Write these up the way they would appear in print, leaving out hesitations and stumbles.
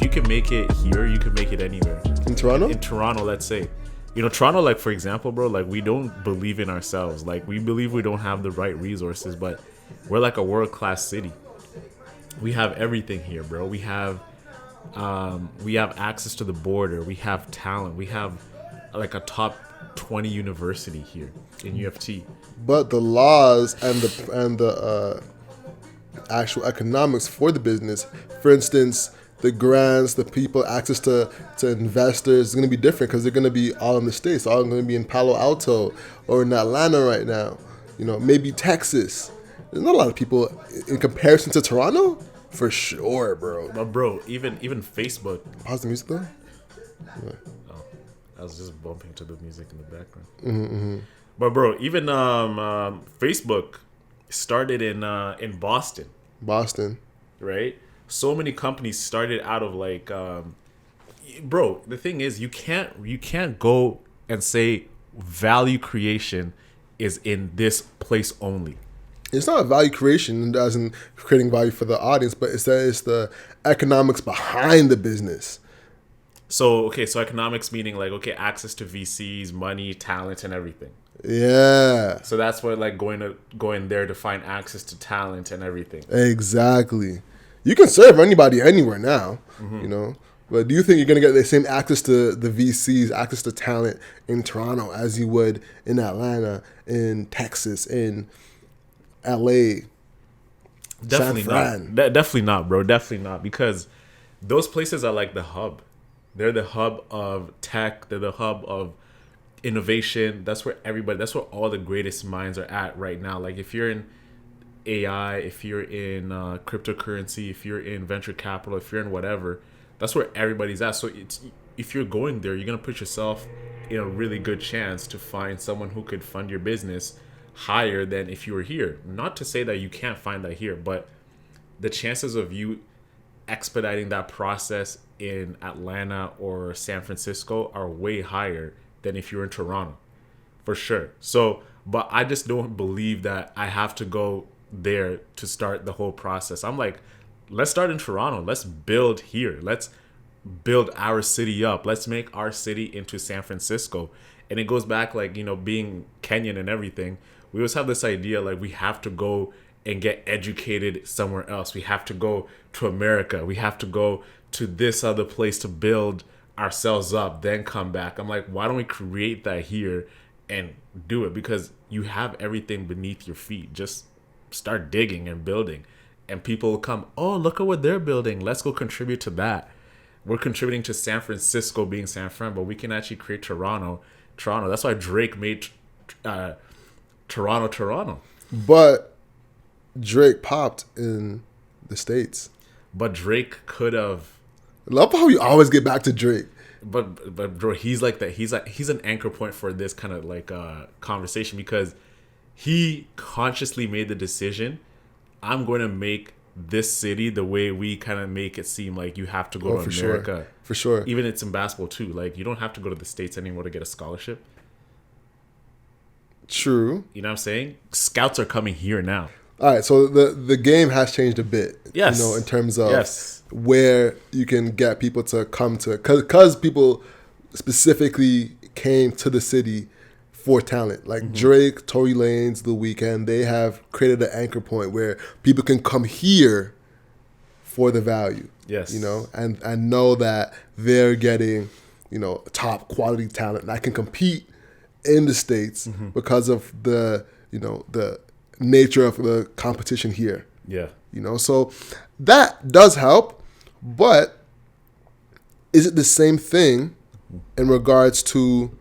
you can make it here, you can make it anywhere. In Toronto? In Toronto, let's say. Toronto, like, for example, bro, like, we don't believe in ourselves. Like, we believe we don't have the right resources, but we're like a world-class city. We have everything here, bro. We have access to the border. We have talent. We have like a top 20 university here in UFT. But the laws and the actual economics for the business, for instance, the grants, the people, access to investors is going to be different because they're going to be all in the States. All going to be in Palo Alto or in Atlanta right now. Maybe Texas. There's not a lot of people in comparison to Toronto. For sure, bro. But bro, even Facebook. Pause the music though. Yeah. Oh, I was just bumping to the music in the background. Mm-hmm. But bro, even Facebook started in Boston. Boston. Right? So many companies started out of like, bro. The thing is, you can't go and say value creation is in this place only. It's not value creation as in creating value for the audience, but it's the economics behind the business. So economics meaning like, access to VCs, money, talent, and everything. Yeah. So that's what like going there to find access to talent and everything. Exactly. You can serve anybody anywhere now, But do you think you're going to get the same access to the VCs, access to talent in Toronto as you would in Atlanta, in Texas, in LA? Definitely not. Definitely not, bro. Definitely not. Because those places are like the hub. They're the hub of tech. They're the hub of innovation. That's where all the greatest minds are at right now. Like if you're in AI, if you're in cryptocurrency, if you're in venture capital, if you're in whatever, that's where everybody's at. So if you're going there, you're going to put yourself in a really good chance to find someone who could fund your business higher than if you were here. Not to say that you can't find that here, but the chances of you expediting that process in Atlanta or San Francisco are way higher than if you're in Toronto, for sure. So, but I just don't believe that I have to go there to start the whole process. I'm like, let's start in Toronto. Let's build here. Let's build our city up. Let's make our city into San Francisco. And it goes back like, being Kenyan and everything. We always have this idea like we have to go and get educated somewhere else. We have to go to America. We have to go to this other place to build ourselves up, then come back. I'm like, why don't we create that here and do it? Because you have everything beneath your feet. Just start digging and building. And people will come, oh, look at what they're building. Let's go contribute to that. We're contributing to San Francisco being San Fran, but we can actually create Toronto. That's why Drake made Toronto. But Drake popped in the States. But Drake could have. I love how you always get back to Drake. But bro, he's like that. He's an anchor point for this kind of like conversation because he consciously made the decision. I'm going to make this city the way we kind of make it seem like you have to go to America. Sure. For sure. Even it's in basketball too. Like you don't have to go to the States anymore to get a scholarship. True. You know what I'm saying? Scouts are coming here now. All right, so the game has changed a bit. Yes. In terms of where you can get people to come to, because people specifically came to the city for talent. Like Drake, Tory Lanez, The Weeknd, they have created an anchor point where people can come here for the value. Yes. And know that they're getting, top quality talent that can compete in the States because of the nature of the competition here. Yeah. So that does help, but is it the same thing in regards to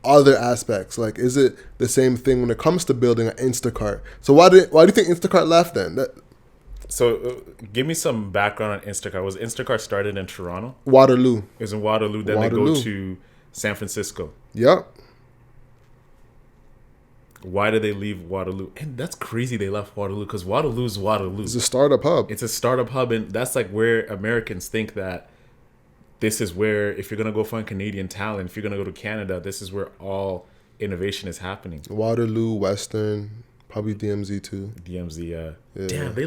other aspects? Like, is it the same thing when it comes to building an Instacart? So why do you think Instacart left then? So give me some background on Instacart. Was Instacart started in Toronto? Waterloo. It was in Waterloo. Then they go to San Francisco. Yep. Why did they leave Waterloo? And that's crazy they left Waterloo because Waterloo is Waterloo. It's a startup hub. It's a startup hub, and that's like where Americans think that this is where, if you're going to go find Canadian talent, if you're going to go to Canada, this is where all innovation is happening. Waterloo, Western, probably DMZ too. DMZ, yeah. Damn, they